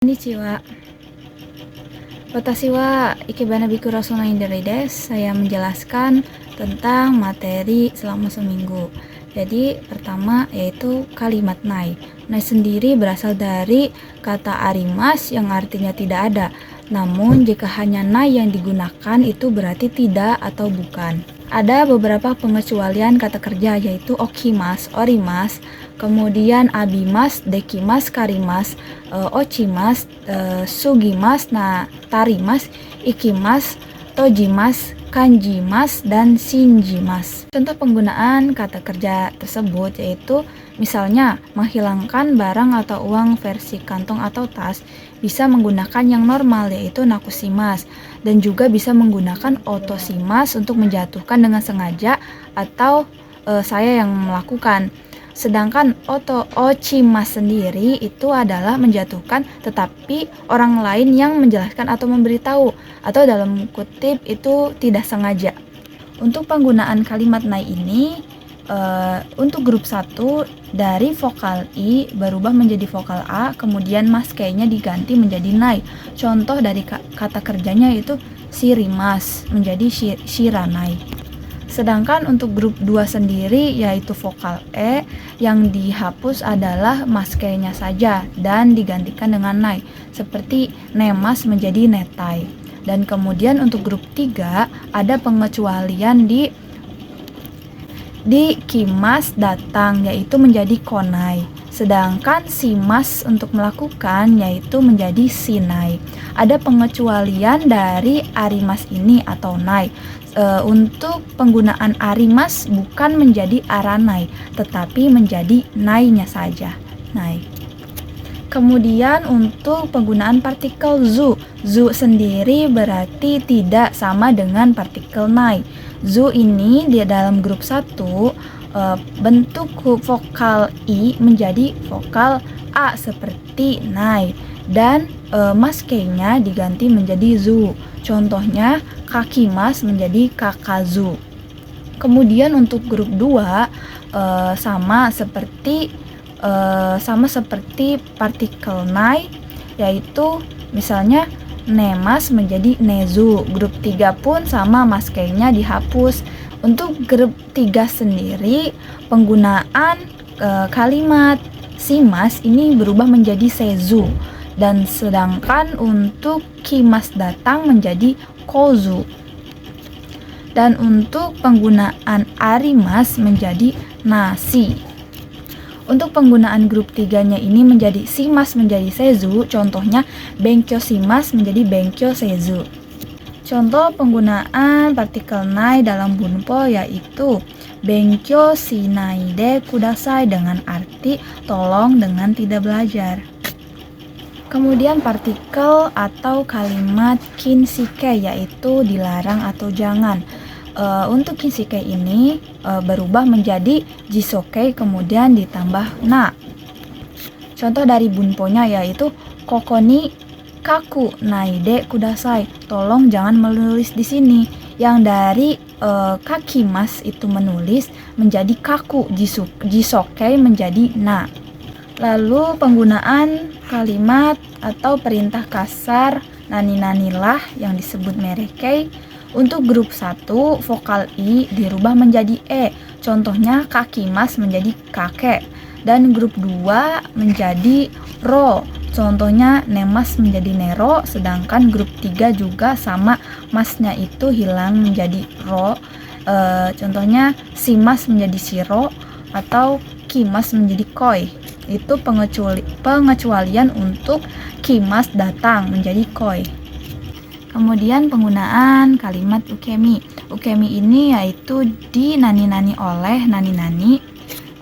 Konnichiwa. Watashi wa ikebana biku rasunai desu. Saya menjelaskan tentang materi selama seminggu. Jadi pertama yaitu kalimat nai. Nai sendiri berasal dari kata arimas yang artinya tidak ada. Namun jika hanya nai yang digunakan itu berarti tidak atau bukan. Ada beberapa pengecualian kata kerja yaitu okimas, orimas, kemudian abimas, dekimas, karimas, ochimas, sugimas, tarimas, ikimas, tojimas, kanjimas, dan shinjimas. Contoh penggunaan kata kerja tersebut yaitu misalnya menghilangkan barang atau uang versi kantong atau tas bisa menggunakan yang normal yaitu nakusimas, dan juga bisa menggunakan otoshimas untuk menjatuhkan dengan sengaja atau saya yang melakukan. Sedangkan ochimas sendiri itu adalah menjatuhkan tetapi orang lain yang menjelaskan atau memberitahu, atau dalam kutip itu tidak sengaja. Untuk penggunaan kalimat nai ini untuk grup 1 dari vokal I berubah menjadi vokal A, kemudian maskeinya diganti menjadi nai. Contoh dari kata kerjanya itu shirimas menjadi shiranai. Sedangkan untuk grup 2 sendiri yaitu vokal E, yang dihapus adalah maskeinya saja dan digantikan dengan nai, seperti nemas menjadi netai. Dan kemudian untuk grup 3 ada pengecualian di kimas datang yaitu menjadi konai. Sedangkan simas untuk melakukan yaitu menjadi sinai. Ada pengecualian dari arimas ini atau nai. Untuk penggunaan arimas bukan menjadi aranai tetapi menjadi nainya saja, nai. Kemudian untuk penggunaan partikel zu sendiri berarti tidak sama dengan partikel nai. Zu ini di dalam grup 1 bentuk vokal I menjadi vokal A seperti nai, dan maskeinya diganti menjadi zu. Contohnya kakimas menjadi kakazu. Kemudian untuk grup 2 sama seperti partikel nai, yaitu misalnya nemas menjadi nezu. Grup 3 pun sama, maskeinya dihapus. Untuk grup 3 sendiri penggunaan kalimat simas ini berubah menjadi sezu, dan sedangkan untuk kimas datang menjadi kozu, dan untuk penggunaan arimas menjadi nasi. Untuk penggunaan grup 3-nya ini menjadi simas menjadi sezu, contohnya benkyo simas menjadi benkyo sezu. Contoh penggunaan partikel nai dalam bunpo yaitu benkyo shinai de kudasai dengan arti tolong dengan tidak belajar. Kemudian partikel atau kalimat kinshike yaitu dilarang atau jangan. Untuk kinshike ini berubah menjadi jisoke kemudian ditambah na. Contoh dari bunponya yaitu kokoni kaku naide kudasai, tolong jangan menulis di sini. Yang dari kakimas itu menulis menjadi kaku, jisoke menjadi na. Lalu penggunaan kalimat atau perintah kasar nani-nanilah yang disebut merekei. Untuk grup 1 vokal I dirubah menjadi E, contohnya kakimas menjadi kakek, dan grup 2 menjadi ro, contohnya nemas menjadi nero. Sedangkan grup 3 juga sama, masnya itu hilang menjadi ro, contohnya simas menjadi shiro atau kimas menjadi koi. Itu pengecualian untuk kimas datang menjadi koi. Kemudian penggunaan kalimat ukemi. Ukemi ini yaitu di nani-nani oleh nani-nani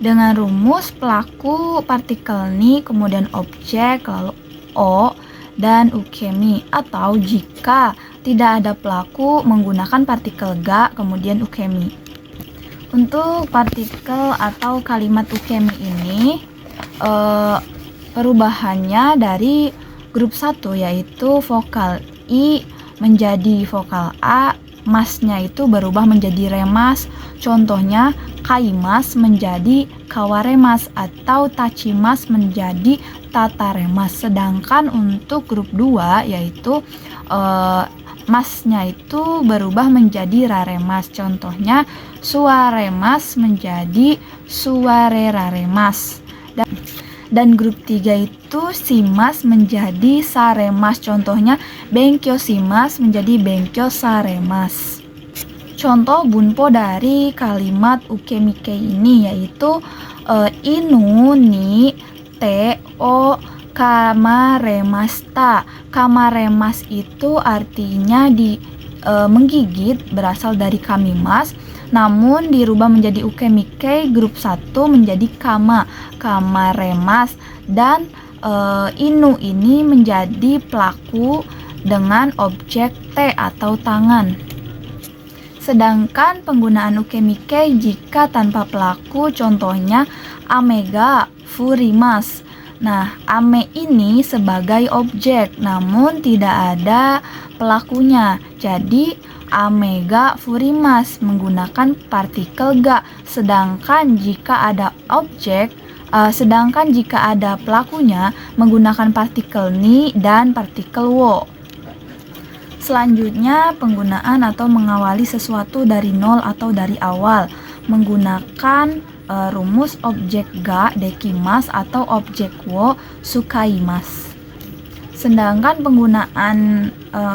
dengan rumus pelaku partikel ni, kemudian objek, lalu o, dan ukemi. Atau jika tidak ada pelaku menggunakan partikel ga, kemudian ukemi. Untuk partikel atau kalimat ukemi ini perubahannya dari grup 1 yaitu vokal I menjadi vokal A, masnya itu berubah menjadi remas. Contohnya kaimas menjadi kawaremas atau tachimas menjadi tataremas. Sedangkan untuk grup 2 yaitu masnya itu berubah menjadi raremas. Contohnya suaremas menjadi suareraremas. Dan grup 3 itu simas menjadi saremas. Contohnya benkyosimas menjadi benkyosaremas. Contoh bunpo dari kalimat ukemike ini yaitu inu ni te o kamaremasta. Kamaremas itu artinya menggigit, berasal dari kamimas, namun dirubah menjadi ukemike grup 1 menjadi kamaremas, dan inu ini menjadi pelaku dengan objek te atau tangan. Sedangkan penggunaan ukemike jika tanpa pelaku, contohnya amega furimas. Nah, ame ini sebagai objek namun tidak ada pelakunya. Jadi amega furimas menggunakan partikel ga. Sedangkan jika ada pelakunya menggunakan partikel ni dan partikel wo. Selanjutnya, penggunaan atau mengawali sesuatu dari nol atau dari awal menggunakan rumus objek ga dekimas atau objek wo sukaimas. Sedangkan penggunaan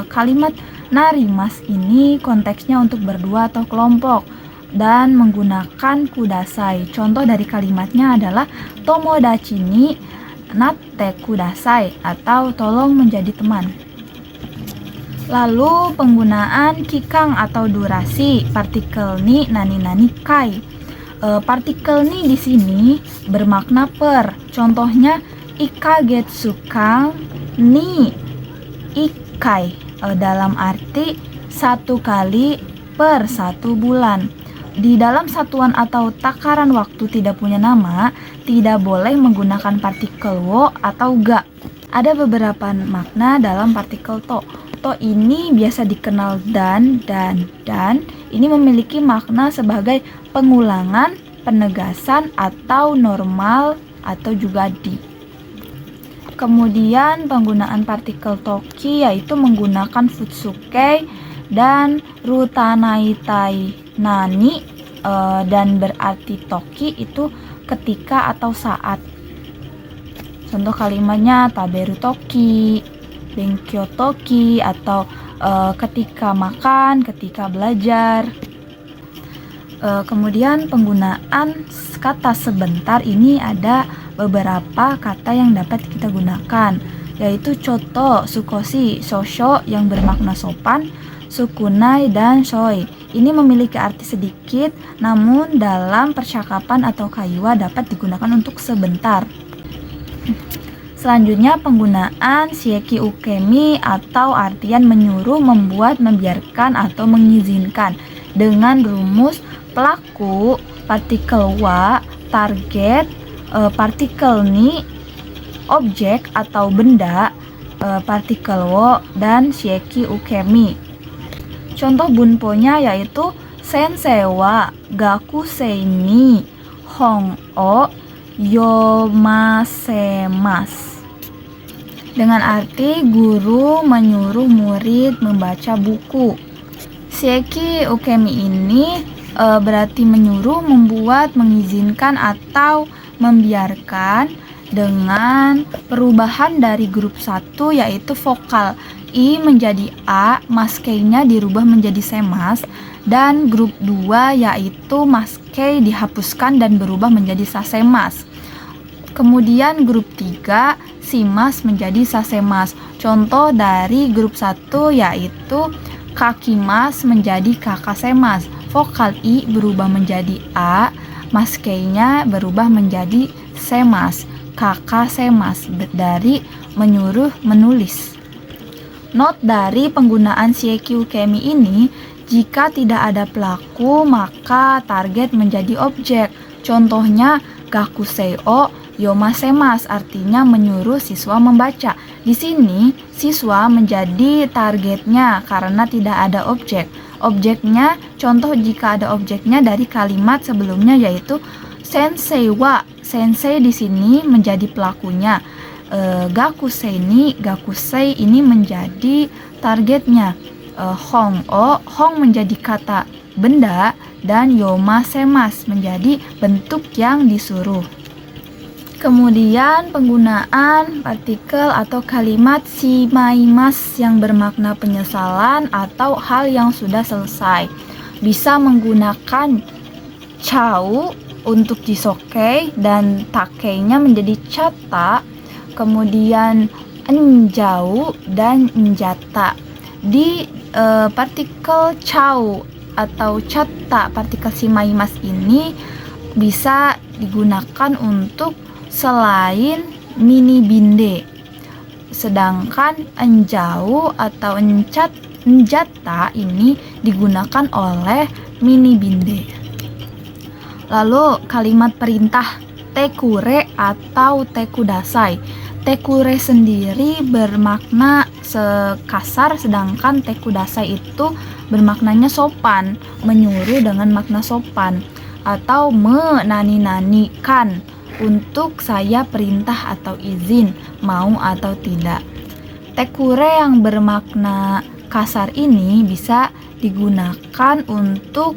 kalimat narimas ini konteksnya untuk berdua atau kelompok dan menggunakan kudasai. Contoh dari kalimatnya adalah tomodachi ni natte kudasai atau tolong menjadi teman. Lalu penggunaan kikang atau durasi, partikel ni nani kai. Partikel ni di sini bermakna per. Contohnya ikagetsukan ni ikai, dalam arti 1 kali per 1 bulan. Di dalam satuan atau takaran waktu tidak punya nama, tidak boleh menggunakan partikel wo atau ga. Ada beberapa makna dalam partikel to. To ini biasa dikenal dan ini memiliki makna sebagai pengulangan, penegasan, atau normal, atau juga di. Kemudian penggunaan partikel toki yaitu menggunakan futsuke dan rutanaitai nani, dan berarti toki itu ketika atau saat. Contoh kalimatnya taberu toki, benkyo toki, atau ketika makan, ketika belajar. Kemudian penggunaan kata sebentar ini ada beberapa kata yang dapat kita gunakan, yaitu choto, sukoshi, shosho yang bermakna sopan, sukunai, dan shoi. Ini memiliki arti sedikit, namun dalam percakapan atau kaiwa dapat digunakan untuk sebentar. Selanjutnya penggunaan shieki ukemi atau artian menyuruh, membuat, membiarkan, atau mengizinkan dengan rumus pelaku, partikel wa, target, partikel ni, objek atau benda, partikel wo, dan shieki ukemi. Contoh bunponya yaitu sensei wa gakusei ni hon o yomasemas, dengan arti guru menyuruh murid membaca buku. Shieki ukemi ini berarti menyuruh, membuat, mengizinkan, atau membiarkan dengan perubahan dari grup 1 yaitu vokal I menjadi A, maskeinya dirubah menjadi semas, dan grup 2 yaitu maskei dihapuskan dan berubah menjadi sasemas. Kemudian grup 3 simas menjadi sasemas. Contoh dari grup 1 yaitu kakimas menjadi kakasemas. Vokal I berubah menjadi A, maskeinya berubah menjadi semas, kakasemas, dari menyuruh menulis. Not dari penggunaan shieki ukemi ini, jika tidak ada pelaku maka target menjadi objek. Contohnya gakusei o Yomasemas artinya menyuruh siswa membaca. Di sini siswa menjadi targetnya karena tidak ada objek. Objeknya, contoh jika ada objeknya dari kalimat sebelumnya yaitu sensei wa. Sensei di sini menjadi pelakunya. Gakusei ini menjadi targetnya. Hong menjadi kata benda dan yomasemas menjadi bentuk yang disuruh. Kemudian penggunaan partikel atau kalimat shimaimasu yang bermakna penyesalan atau hal yang sudah selesai. Bisa menggunakan chau untuk jisokei dan takeinya menjadi chata, kemudian enjau dan enjata. Di partikel chau atau chata partikel shimaimasu ini bisa digunakan untuk selain mini binde. Sedangkan enjau atau enjata ini digunakan oleh mini binde. Lalu kalimat perintah tekure atau tekudasai. Tekure sendiri bermakna sekasar, sedangkan tekudasai itu bermaknanya sopan, menyuruh dengan makna sopan, atau menani-nanikan, untuk saya perintah atau izin, mau atau tidak. Tekure yang bermakna kasar ini bisa digunakan untuk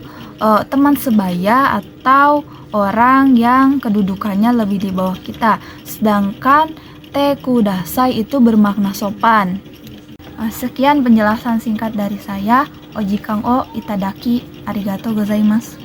teman sebaya atau orang yang kedudukannya lebih di bawah kita. Sedangkan tekudasai itu bermakna sopan. Sekian penjelasan singkat dari saya. Oji kang o itadaki, arigatou gozaimasu.